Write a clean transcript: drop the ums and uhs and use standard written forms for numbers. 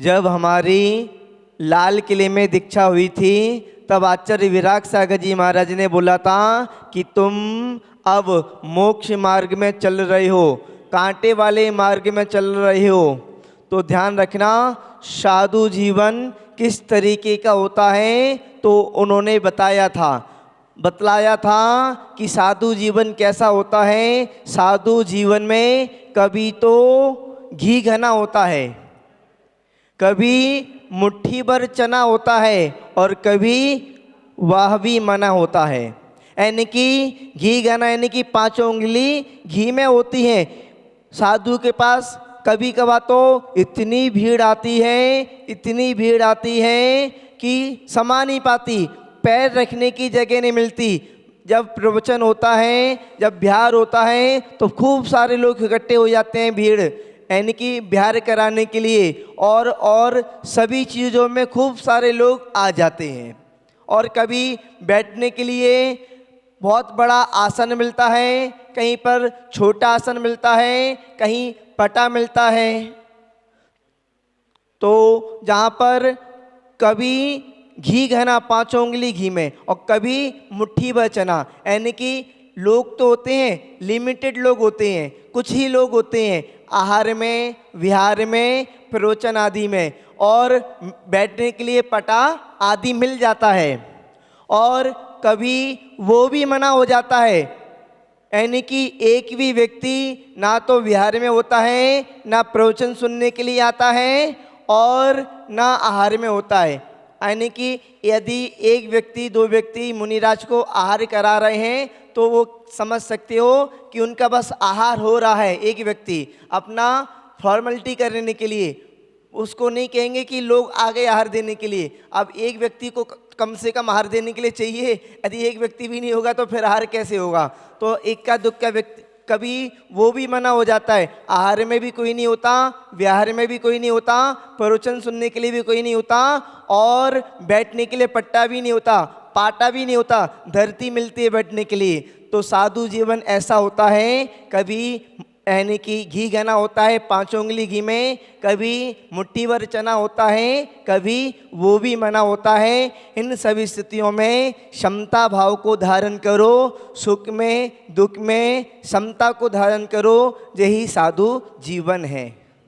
जब हमारी लाल किले में दीक्षा हुई थी तब आचार्य विराग सागर जी महाराज ने बोला था कि तुम अब मोक्ष मार्ग में चल रहे हो, कांटे वाले मार्ग में चल रहे हो। तो ध्यान रखना साधु जीवन किस तरीके का होता है, तो उन्होंने बतलाया था कि साधु जीवन कैसा होता है। साधु जीवन में कभी तो घी घना होता है, कभी मुट्ठी भर चना होता है और कभी वाह भी मना होता है। यानी कि घी घना यानी कि 5 उंगली घी में होती है। साधु के पास कभी कभार तो इतनी भीड़ आती है कि समा नहीं पाती, पैर रखने की जगह नहीं मिलती। जब प्रवचन होता है, जब बिहार होता है तो खूब सारे लोग इकट्ठे हो जाते हैं, भीड़ यानी कि बिहार कराने के लिए, और सभी चीज़ों में खूब सारे लोग आ जाते हैं। और कभी बैठने के लिए बहुत बड़ा आसन मिलता है, कहीं पर छोटा आसन मिलता है, कहीं पटा मिलता है। तो जहाँ पर कभी घी घना 5 उंगली घी में और कभी मुट्ठी भर चना, यानी कि लोग तो होते हैं, लिमिटेड लोग होते हैं, कुछ ही लोग होते हैं आहार में, विहार में, प्रवचन आदि में, और बैठने के लिए पटा आदि मिल जाता है। और कभी वो भी मना हो जाता है, यानी कि एक भी व्यक्ति ना तो विहार में होता है, ना प्रवचन सुनने के लिए आता है, और ना आहार में होता है। यानी कि यदि एक व्यक्ति 2 व्यक्ति मुनिराज को आहार करा रहे हैं तो वो समझ सकते हो कि उनका बस आहार हो रहा है। एक व्यक्ति अपना फॉर्मेलिटी करने के लिए, उसको नहीं कहेंगे कि लोग आ गए आहार देने के लिए। अब एक व्यक्ति को कम से कम आहार देने के लिए चाहिए, यदि एक व्यक्ति भी नहीं होगा तो फिर आहार कैसे होगा। तो इक्का दुक्का व्यक्ति, कभी वो भी मना हो जाता है। आहार में भी कोई नहीं होता, विहार में भी कोई नहीं होता, प्रवचन सुनने के लिए भी कोई नहीं होता, और बैठने के लिए पट्टा भी नहीं होता, पाटा भी नहीं होता, धरती मिलती है बैठने के लिए। तो साधु जीवन ऐसा होता है, कभी यानी कि घी घना होता है 5 उंगली घी में, कभी मुट्ठी भर चना होता है, कभी वो भी मना होता है। इन सभी स्थितियों में समता भाव को धारण करो, सुख में दुख में समता को धारण करो, यही साधु जीवन है।